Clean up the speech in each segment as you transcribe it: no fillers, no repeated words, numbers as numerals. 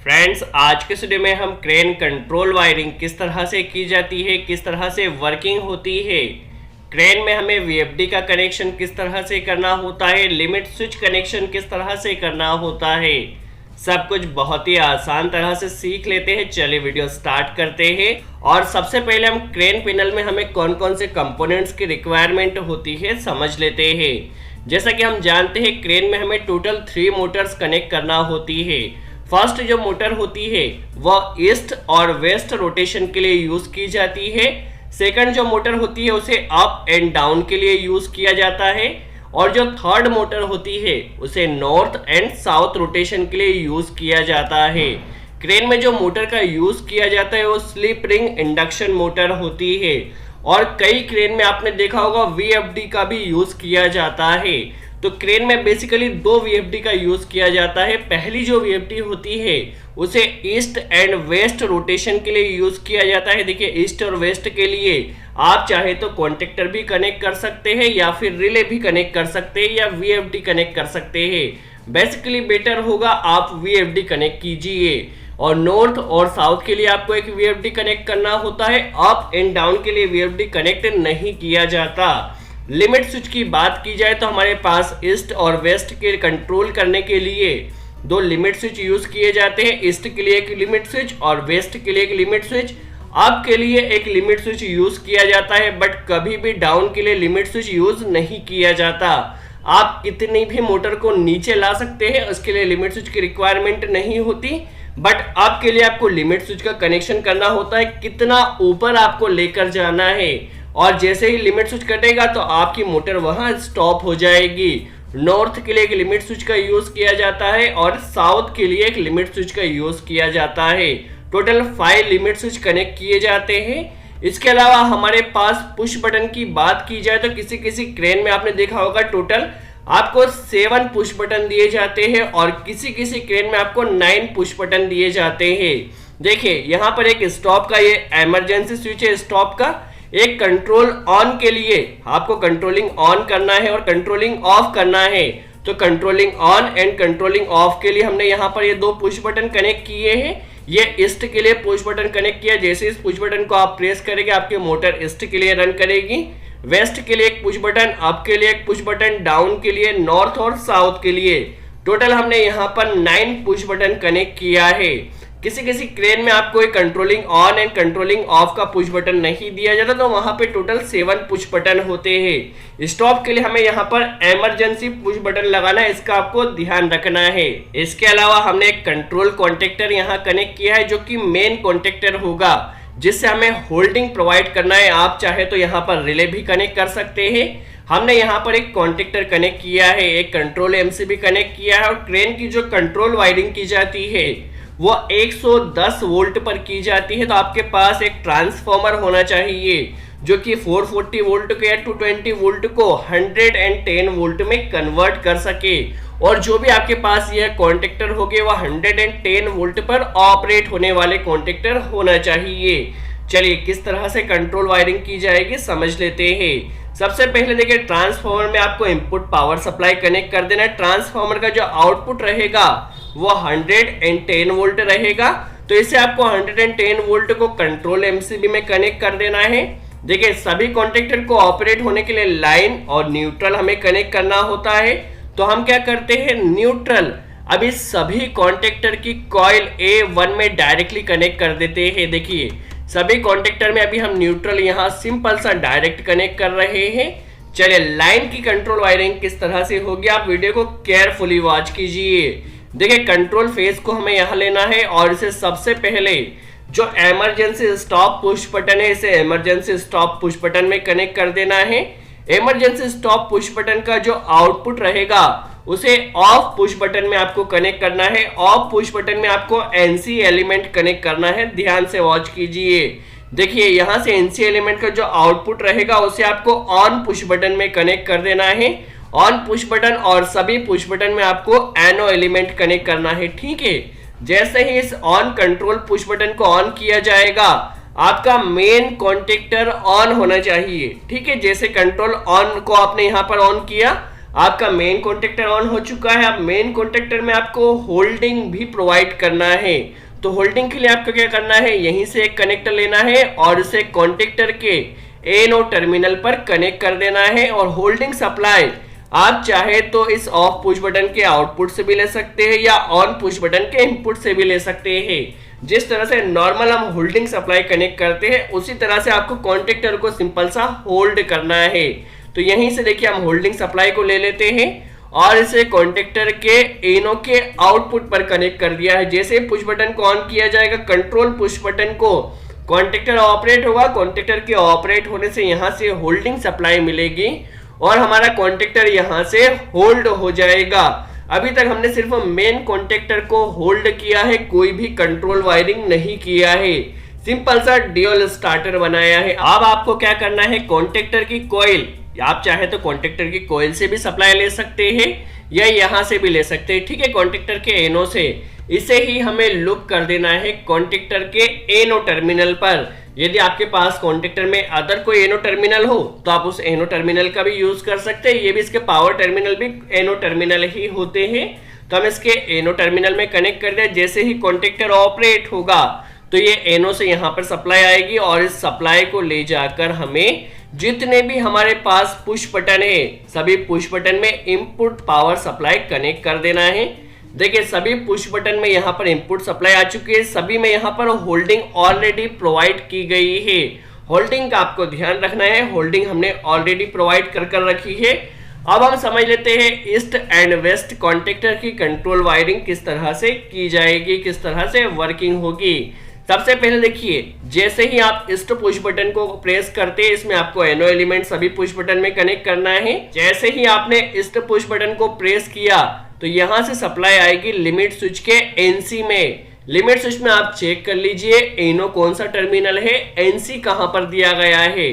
Friends, आज के video में हम क्रेन कंट्रोल वायरिंग किस तरह से की जाती है, किस तरह से वर्किंग होती है, क्रेन में हमें वीएफडी का कनेक्शन किस तरह से करना होता है, लिमिट स्विच कनेक्शन किस तरह से करना होता है, सब कुछ बहुत ही आसान तरह से सीख लेते हैं। चलिए वीडियो स्टार्ट करते हैं। और सबसे पहले हम क्रेन पैनल में हमें कौन कौन से कंपोनेंट्स की रिक्वायरमेंट होती है समझ लेते हैं। जैसा कि हम जानते हैं क्रेन में हमें टोटल 3 मोटर्स कनेक्ट करना होती है। फर्स्ट जो मोटर होती है वह ईस्ट और वेस्ट रोटेशन के लिए यूज की जाती है। सेकंड जो मोटर होती है उसे अप एंड डाउन के लिए यूज किया जाता है। और जो थर्ड मोटर होती है उसे नॉर्थ एंड साउथ रोटेशन के लिए यूज किया जाता है। क्रेन में जो मोटर का यूज किया जाता है वो स्लिप रिंग इंडक्शन मोटर होती है। और कई क्रेन में आपने देखा होगा वीएफडी का भी यूज किया जाता है। तो क्रेन में बेसिकली 2 वीएफडी का यूज किया जाता है। पहली जो वीएफडी होती है उसे ईस्ट एंड वेस्ट रोटेशन के लिए यूज किया जाता है। देखिए, ईस्ट और वेस्ट के लिए आप चाहे तो कॉन्टेक्टर भी कनेक्ट कर सकते हैं या फिर रिले भी कनेक्ट कर सकते हैं या वीएफडी कनेक्ट कर सकते हैं। बेसिकली बेटर होगा आप वीएफडी कनेक्ट कीजिए। और नॉर्थ और साउथ के लिए आपको एक वीएफडी कनेक्ट करना होता है। अप एंड डाउन के लिए वीएफडी कनेक्ट नहीं किया जाता। लिमिट स्विच की बात की जाए तो हमारे पास ईस्ट और वेस्ट के कंट्रोल करने के लिए 2 लिमिट स्विच यूज किए जाते हैं। ईस्ट के लिए एक लिमिट स्विच और वेस्ट के लिए एक लिमिट स्विच। अप के लिए एक लिमिट स्विच यूज किया जाता है, बट कभी भी डाउन के लिए लिमिट स्विच यूज नहीं किया जाता। आप कितनी भी मोटर को नीचे ला सकते हैं, उसके लिए लिमिट स्विच की रिक्वायरमेंट नहीं होती। बट अप के लिए आपको लिमिट स्विच का कनेक्शन करना होता है, कितना ऊपर आपको लेकर जाना है। और जैसे ही लिमिट स्विच कटेगा तो आपकी मोटर वहां स्टॉप हो जाएगी। नॉर्थ के लिए एक लिमिट स्विच का यूज किया जाता है और साउथ के लिए एक लिमिट स्विच का यूज किया जाता है। टोटल 5 लिमिट स्विच कनेक्ट किए जाते हैं। इसके अलावा हमारे पास पुश बटन की बात की जाए तो किसी किसी क्रेन में आपने देखा होगा टोटल आपको 7 पुश बटन दिए जाते हैं और किसी किसी क्रेन में आपको 9 पुश बटन दिए जाते हैं। देखिए, यहाँ पर एक स्टॉप का ये इमरजेंसी स्विच है। स्टॉप का एक कंट्रोल ऑन के लिए आपको कंट्रोलिंग ऑन करना है और कंट्रोलिंग ऑफ करना है। तो controlling on and controlling of के लिए हमने यहाँ पर ये 2 पुश बटन कनेक्ट किए हैं। ये ईस्ट के लिए पुश बटन कनेक्ट किया। जैसे इस पुश बटन को आप प्रेस करेंगे आपकी मोटर ईस्ट के लिए रन करेगी। वेस्ट के लिए एक पुश बटन, अप के लिए एक पुश बटन, डाउन के लिए, नॉर्थ और साउथ के लिए। टोटल हमने यहाँ पर 9 पुश बटन कनेक्ट किया है। किसी किसी क्रेन में आपको एक controlling on and controlling of का पुश बटन नहीं दिया जाता, तो वहां पे टोटल 7 पुश बटन होते हैं। स्टॉप के लिए हमें यहाँ पर इमरजेंसी पुश बटन लगाना है, इसका आपको ध्यान रखना है। इसके अलावा हमने एक कंट्रोल कॉन्टेक्टर यहाँ कनेक्ट किया है जो कि मेन कॉन्टेक्टर होगा, जिससे हमें होल्डिंग प्रोवाइड करना है। आप चाहे तो यहाँ पर रिले भी कनेक्ट कर सकते हैं। हमने यहाँ पर एक कॉन्टेक्टर कनेक्ट किया है, एक कंट्रोल एमसीबी कनेक्ट किया है। और ट्रेन की जो कंट्रोल वायरिंग की जाती है वो 110 वोल्ट पर की जाती है। तो आपके पास एक ट्रांसफॉर्मर होना चाहिए जो कि 440 वोल्ट को या 220 वोल्ट को 110 वोल्ट में कन्वर्ट कर सके। और जो भी आपके पास यह कॉन्टेक्टर होंगे वह 110 वोल्ट पर ऑपरेट होने वाले कॉन्टेक्टर होना चाहिए। चलिए किस तरह से कंट्रोल वायरिंग की जाएगी समझ लेते हैं। सबसे पहले देखिए, ट्रांसफार्मर में आपको इनपुट पावर सप्लाई कनेक्ट कर देना है। ट्रांसफार्मर का जो आउटपुट रहेगा वो 110 वोल्ट रहेगा। तो इसे आपको 110 वोल्ट को कंट्रोल एमसीबी में कनेक्ट कर देना है। देखिए, सभी कॉन्टेक्टर को ऑपरेट होने के लिए लाइन और न्यूट्रल हमें कनेक्ट करना होता है। तो हम क्या करते हैं, न्यूट्रल अब इस सभी कॉन्टेक्टर की कॉइल A1 में डायरेक्टली कनेक्ट कर देते हैं। देखिए, सभी कॉन्टेक्टर में अभी हम न्यूट्रल यहाँ सिंपल सा डायरेक्ट कनेक्ट कर रहे हैं। चलिए, लाइन की कंट्रोल वायरिंग किस तरह से होगी आप वीडियो को केयरफुली वॉच कीजिए। देखिए, कंट्रोल फेज को हमें यहाँ लेना है और इसे सबसे पहले जो इमरजेंसी स्टॉप पुश बटन है इसे इमरजेंसी स्टॉप पुश बटन में कनेक्ट कर देना है। इमरजेंसी स्टॉप पुश बटन का जो आउटपुट रहेगा उसे ऑफ पुश बटन में आपको कनेक्ट करना है। ऑफ पुश बटन में आपको एनसी एलिमेंट कनेक्ट करना है, ध्यान से वॉच कीजिए। देखिए, यहां से एनसी एलिमेंट का जो आउटपुट रहेगा उसे आपको ऑन पुश बटन में कनेक्ट कर देना है। ऑन पुश बटन और सभी पुश बटन में आपको एनो एलिमेंट कनेक्ट करना है, ठीक है। जैसे ही इस ऑन कंट्रोल पुश बटन को ऑन किया जाएगा आपका मेन कॉन्टेक्टर ऑन होना चाहिए, ठीक है। जैसे कंट्रोल ऑन को आपने यहाँ पर ऑन किया, आपका मेन कॉन्टेक्टर ऑन हो चुका है। अब मेन कॉन्टेक्टर में आपको होल्डिंग भी प्रोवाइड करना है। तो होल्डिंग के लिए आपको क्या करना है, यहीं से एक कनेक्टर लेना है और इसे कॉन्टेक्टर के एनो टर्मिनल पर कनेक्ट कर देना है। और होल्डिंग सप्लाई आप चाहे तो इस ऑफ पुश बटन के आउटपुट से भी ले सकते हैं या ऑन पुश बटन के इनपुट से भी ले सकते हैं। जिस तरह से नॉर्मल हम होल्डिंग सप्लाई कनेक्ट करते हैं उसी तरह से आपको कॉन्टेक्टर को सिंपल सा होल्ड करना है। तो यहीं से देखिए हम होल्डिंग सप्लाई को ले लेते हैं और इसे कॉन्टेक्टर के एनो के आउटपुट पर कनेक्ट कर दिया है। जैसे पुश बटन को ऑन किया जाएगा, कंट्रोल पुश बटन को, कॉन्टेक्टर ऑपरेट होगा। कॉन्टेक्टर के ऑपरेट होने से यहां से होल्डिंग सप्लाई मिलेगी और हमारा कॉन्टेक्टर यहां से होल्ड हो जाएगा। अभी तक हमने सिर्फ मेन कॉन्टेक्टर को होल्ड किया है, कोई भी कंट्रोल वायरिंग नहीं किया है, सिंपल सा ड्यूअल स्टार्टर बनाया है। अब आपको क्या करना है, कॉन्टेक्टर की कॉइल, आप चाहे तो कॉन्टेक्टर की कॉइल से भी सप्लाई ले सकते हैं या यहां से भी ले सकते हैं, ठीक है, कॉन्टेक्टर के एनो से। इसे ही हमें लूप कर देना है कॉन्टेक्टर के एनो टर्मिनल पर। यदि आपके पास कॉन्टेक्टर में अदर कोई एनो टर्मिनल हो तो आप उस एनो टर्मिनल का भी यूज कर सकते हैं। ये भी इसके पावर टर्मिनल भी एनो टर्मिनल ही होते हैं। तो हम इसके एनो टर्मिनल में कनेक्ट कर दें। जैसे ही कॉन्टेक्टर ऑपरेट होगा तो ये एनो से यहाँ पर सप्लाई आएगी और इस सप्लाई को ले जाकर हमें जितने भी हमारे पास पुश बटन है सभी पुश बटन में इनपुट पावर सप्लाई कनेक्ट कर देना है। देखिए सभी पुश बटन में यहाँ पर इनपुट सप्लाई आ चुकी है, सभी में यहाँ पर होल्डिंग ऑलरेडी प्रोवाइड की गई है। होल्डिंग का आपको ध्यान रखना है, होल्डिंग हमने ऑलरेडी प्रोवाइड कर रखी है। अब हम समझ लेते हैं ईस्ट एंड वेस्ट कॉन्टेक्टर की कंट्रोल वायरिंग किस तरह से की जाएगी, किस तरह से वर्किंग होगी। सबसे पहले देखिए, जैसे ही आप ईस्ट पुश बटन को प्रेस करते हैं इसमें आपको एनो एलिमेंट सभी पुश बटन में कनेक्ट करना है। जैसे ही आपने ईस्ट पुश बटन को प्रेस किया तो यहां से सप्लाई आएगी लिमिट स्विच के एनसी में। लिमिट स्विच में आप चेक कर लीजिए एनो कौन सा टर्मिनल है, एनसी कहां पर दिया गया है।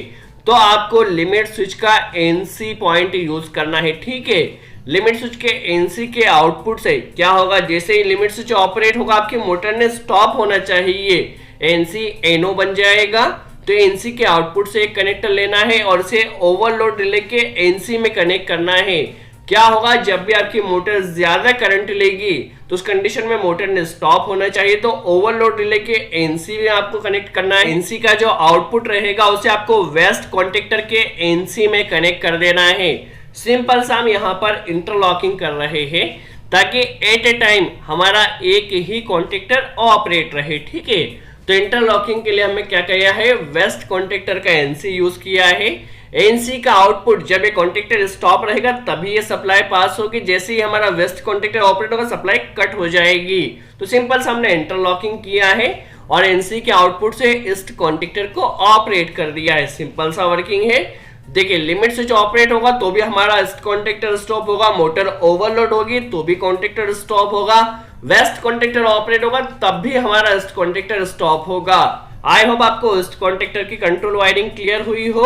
तो आपको लिमिट स्विच का एनसी पॉइंट यूज करना है, ठीक है। लिमिट स्विच के एनसी के आउटपुट से क्या होगा, जैसे ही लिमिट स्विच ऑपरेट होगा आपके मोटर ने स्टॉप होना चाहिए, एनसी एनो बन जाएगा। तो एनसी के आउटपुट से एक कनेक्टर लेना है और इसे ओवरलोड रिले के एनसी में कनेक्ट करना है। क्या होगा, जब भी आपकी मोटर ज्यादा करंट लेगी तो उस कंडीशन में मोटर ने स्टॉप होना चाहिए। तो ओवरलोड रिले के एनसी में आपको कनेक्ट करना है। एनसी का जो आउटपुट रहेगा उसे आपको वेस्ट कॉन्टेक्टर के एनसी में कनेक्ट कर देना है। सिंपल सा हम यहाँ पर इंटरलॉकिंग कर रहे हैं ताकि एट ए टाइम हमारा एक ही कॉन्टेक्टर ऑपरेट रहे, ठीक है। तो इंटरलॉकिंग के लिए हमें क्या किया है, वेस्ट कॉन्टेक्टर का एनसी यूज किया है। एनसी का आउटपुट जब ये कॉन्टेक्टर स्टॉप रहेगा तभी ये सप्लाई पास होगी, जैसे ही हमारा वेस्ट कॉन्टेक्टर ऑपरेट होगा सप्लाई कट हो जाएगी। तो सिंपल सा हमने इंटरलॉकिंग किया है और एनसी के आउटपुट से ईस्ट कॉन्टेक्टर को ऑपरेट कर दिया है। सिंपल सा वर्किंग है। देखिए लिमिट स्विच ऑपरेट होगा तो भी हमारा ईस्ट कॉन्टेक्टर स्टॉप होगा, मोटर ओवरलोड होगी तो भी कॉन्टेक्टर स्टॉप होगा, वेस्ट कॉन्टेक्टर ऑपरेट होगा तब भी हमारा ईस्ट कॉन्टेक्टर स्टॉप होगा। आई होप आपको ईस्ट कॉन्टेक्टर की कंट्रोल वायरिंग क्लियर हुई हो।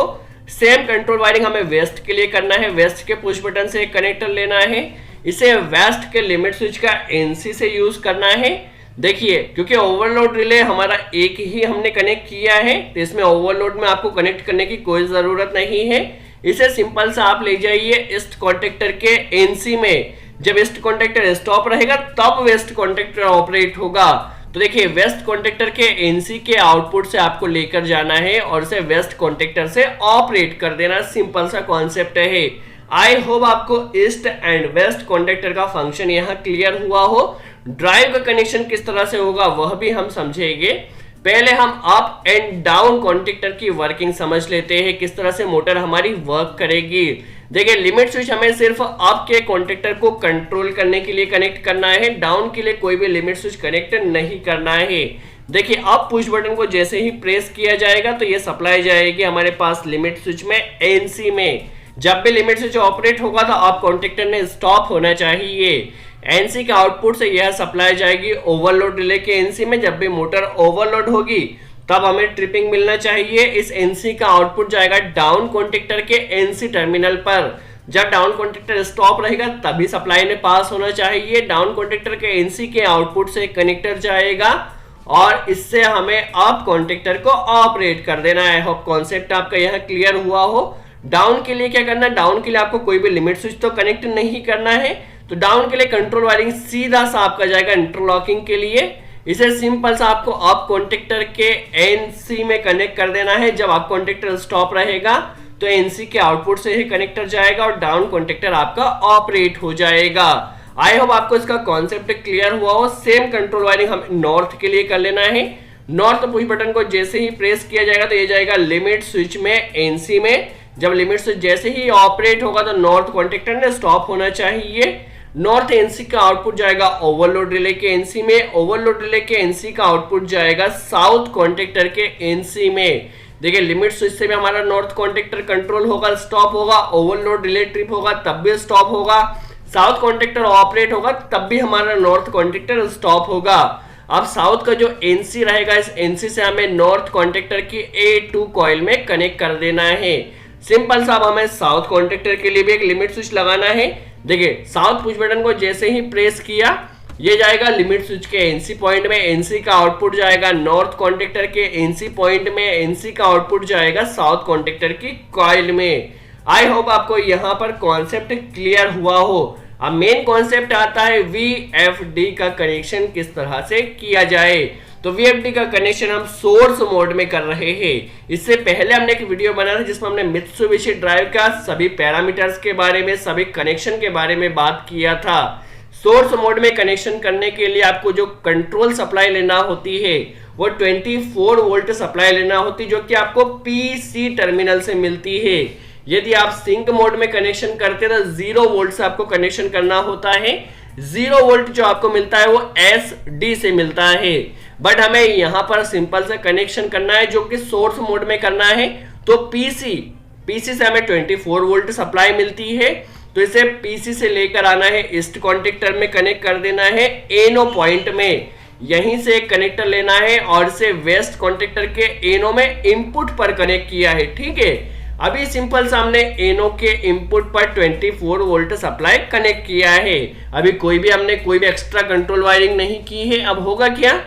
सेम कंट्रोल वायरिंग हमें वेस्ट के लिए करना है। वेस्ट के पुश बटन से एक कनेक्टर लेना है, इसे वेस्ट के लिमिट स्विच का एनसी से यूज करना है। देखिए क्योंकि ओवरलोड रिले हमारा एक ही हमने कनेक्ट किया है तो इसमें ओवरलोड में आपको कनेक्ट करने की कोई जरूरत नहीं है। इसे सिंपल सा आप ले जाइए ईस्ट कॉन्टेक्टर के एनसी में। जब ईस्ट कॉन्टेक्टर स्टॉप रहेगा तब वेस्ट कॉन्टेक्टर ऑपरेट होगा। तो देखिए वेस्ट कॉन्टेक्टर के एनसी के आउटपुट से आपको लेकर जाना है और इसे वेस्ट कॉन्टेक्टर से ऑपरेट कर देना। सिंपल सा कॉन्सेप्ट है। आई होप आपको ईस्ट एंड वेस्ट कॉन्टेक्टर का फंक्शन यहाँ क्लियर हुआ हो। ड्राइव का कनेक्शन किस तरह से होगा वह भी हम समझेंगे। पहले हम अप एंड डाउन कॉन्टेक्टर की वर्किंग समझ लेते हैं, किस तरह से मोटर हमारी वर्क करेगी। देखिए लिमिट स्विच हमें सिर्फ अप के कॉन्टेक्टर को कंट्रोल करने के लिए कनेक्ट करना है, डाउन के लिए कोई भी लिमिट स्विच कनेक्ट नहीं करना है। देखिए अप पुश बटन को जैसे ही प्रेस किया जाएगा तो ये सप्लाई जाएगी हमारे पास लिमिट स्विच में एनसी में। जब भी लिमिट स्विच ऑपरेट होगा तो अप कॉन्टेक्टर ने स्टॉप होना चाहिए। एनसी के आउटपुट से यह सप्लाई जाएगी ओवरलोड रिले के एनसी में। जब भी मोटर ओवरलोड होगी तब हमें ट्रिपिंग मिलना चाहिए। इस एनसी का आउटपुट जाएगा डाउन कॉन्टेक्टर के एनसी टर्मिनल पर। जब डाउन कॉन्टेक्टर स्टॉप रहेगा तभी सप्लाई ने पास होना चाहिए। डाउन कॉन्टेक्टर के एनसी के आउटपुट से कनेक्टर जाएगा और इससे हमें अप कॉन्टेक्टर को ऑपरेट कर देना है। होप कॉन्सेप्ट आपका यह क्लियर हुआ हो। डाउन के लिए क्या करना है, डाउन के लिए आपको कोई भी लिमिट स्विच तो कनेक्ट नहीं करना है, तो डाउन के लिए कंट्रोल वायरिंग सीधा सा आपका जाएगा इंटरलॉकिंग के लिए। इसे सिंपल सा आपको अप कॉन्टेक्टर के एनसी में कनेक्ट कर देना है। जब अप कॉन्टेक्टर स्टॉप रहेगा तो एनसी के आउटपुट से ही कनेक्टर जाएगा और डाउन कॉन्टेक्टर आपका ऑपरेट हो जाएगा। आई होप आपको इसका कॉन्सेप्ट क्लियर हुआ हो। सेम कंट्रोल वायरिंग हम नॉर्थ के लिए कर लेना है। नॉर्थ पुश बटन को जैसे ही प्रेस किया जाएगा तो ये जाएगा लिमिट स्विच में एनसी में। जब लिमिट स्विच जैसे ही ऑपरेट होगा तो नॉर्थ कॉन्टेक्टर ने स्टॉप होना चाहिए। नॉर्थ एनसी का आउटपुट जाएगा ओवरलोड रिले के एनसी में, ओवरलोड रिले के एनसी का आउटपुट जाएगा साउथ कॉन्टेक्टर के एनसी में। देखिए लिमिट स्विच से भी हमारा नॉर्थ कॉन्टेक्टर कंट्रोल होगा, स्टॉप होगा, ओवरलोड रिले ट्रिप होगा तब भी स्टॉप होगा, साउथ कॉन्टेक्टर ऑपरेट होगा तब भी हमारा नॉर्थ कॉन्टेक्टर स्टॉप होगा। अब साउथ का जो एनसी रहेगा, इस एनसी से हमें नॉर्थ कॉन्टेक्टर की A2 कॉइल में कनेक्ट कर देना है। सिंपल सा अब हमें साउथ कॉन्टेक्टर के लिए भी एक लिमिट स्विच लगाना है। देखिए साउथ पुश बटन को जैसे ही प्रेस किया ये जाएगा लिमिट स्विच के एनसी पॉइंट में, एनसी का आउटपुट जाएगा नॉर्थ कॉन्टेक्टर के एनसी पॉइंट में, एनसी का आउटपुट जाएगा साउथ कॉन्टेक्टर की कॉइल में। आई होप आपको यहाँ पर कॉन्सेप्ट क्लियर हुआ हो। अब मेन कॉन्सेप्ट आता है VFD का कनेक्शन किस तरह से किया जाए। तो VFD का कनेक्शन हम सोर्स मोड में कर रहे हैं। इससे पहले हमने एक वीडियो बनाया था जिसमें हमने मित्सुबिशी ड्राइव का सभी पैरामीटर्स के बारे में, सभी कनेक्शन के बारे में बात किया था। सोर्स मोड में कनेक्शन करने के लिए आपको जो कंट्रोल सप्लाई लेना होती है वो 24 वोल्ट सप्लाई लेना होती है, जो कि आपको PC टर्मिनल से मिलती है। यदि आप सिंक मोड में कनेक्शन करते हैं तो 0 वोल्ट से आपको कनेक्शन करना होता है। 0 वोल्ट जो आपको मिलता है वो SD से मिलता है। बट हमें यहां पर सिंपल से कनेक्शन करना है जो कि सोर्स मोड में करना है। तो PC से हमें 24 वोल्ट सप्लाई मिलती है, तो इसे PC से लेकर आना है, ईस्ट कॉन्टेक्टर में कनेक्ट कर देना है एनो पॉइंट में। यहीं से एक कनेक्टर लेना है और इसे वेस्ट कॉन्टेक्टर के एनो में इनपुट पर कनेक्ट किया है। ठीक है, अभी सिंपल सा हमने एनो के इनपुट पर 24 वोल्ट सप्लाई कनेक्ट किया है। अभी हमने कोई भी एक्स्ट्रा कंट्रोल वायरिंग नहीं की है। अब होगा क्या,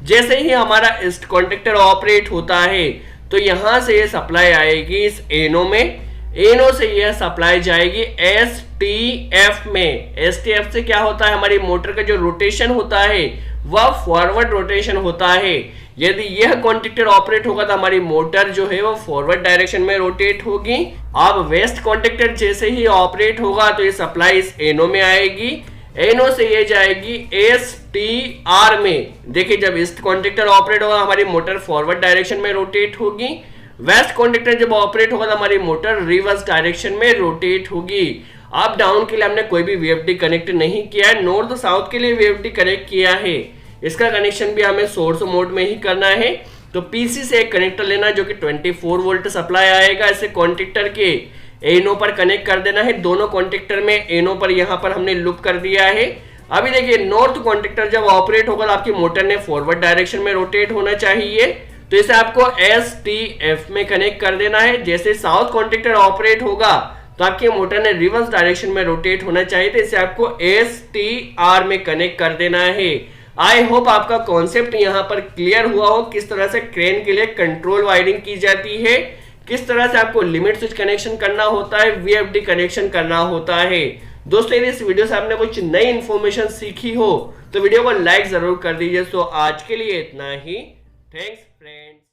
जैसे ही हमारा ईस्ट कॉन्टेक्टर ऑपरेट होता है तो यहां से ये सप्लाई आएगी इस एनो में, एनो से यह सप्लाई जाएगी STF में। STF से क्या होता है, हमारी मोटर का जो रोटेशन होता है वह फॉरवर्ड रोटेशन होता है। यदि यह कॉन्टेक्टर ऑपरेट होगा तो हमारी मोटर जो है वो फॉरवर्ड डायरेक्शन में रोटेट होगी। अब वेस्ट कॉन्टेक्टर जैसे ही ऑपरेट होगा तो ये सप्लाई इस एनो में आएगी, एनो से ये जाएगी STR में। देखिए जब ईस्ट कॉन्टेक्टर ऑपरेट होगा हमारी मोटर फॉरवर्ड डायरेक्शन में रोटेट होगी, वेस्ट कॉन्टेक्टर जब ऑपरेट होगा तो हमारी मोटर रिवर्स डायरेक्शन में रोटेट होगी। अप डाउन के लिए हमने कोई भी VFD कनेक्ट नहीं किया है, नॉर्थ साउथ के लिए VFD कनेक्ट किया है। इसका कनेक्शन भी हमें सोर्स मोड में ही करना है। तो PC से एक कनेक्टर लेना जो कि 24 वोल्ट सप्लाई आएगा, इसे कॉन्टेक्टर के एनो पर कनेक्ट कर देना है। दोनों कॉन्टेक्टर में एनो पर यहाँ पर हमने लूप कर दिया है। अभी देखिए नॉर्थ कॉन्टेक्टर जब ऑपरेट होगा तो आपकी मोटर ने फॉरवर्ड डायरेक्शन में रोटेट होना चाहिए, तो इसे आपको STF में कनेक्ट कर देना है। जैसे साउथ कॉन्टेक्टर ऑपरेट होगा तो आपकी मोटर ने रिवर्स डायरेक्शन में रोटेट होना चाहिए, तो इसे आपको STR में कनेक्ट कर देना है। आई होप आपका कॉन्सेप्ट यहाँ पर क्लियर हुआ हो, किस तरह से क्रेन के लिए कंट्रोल वायरिंग की जाती है, किस तरह से आपको लिमिट स्विच कनेक्शन करना होता है, VFD कनेक्शन करना होता है। दोस्तों यदि इस वीडियो से आपने कुछ नई इन्फॉर्मेशन सीखी हो तो वीडियो को लाइक जरूर कर दीजिए। सो आज के लिए इतना ही। Thanks friends.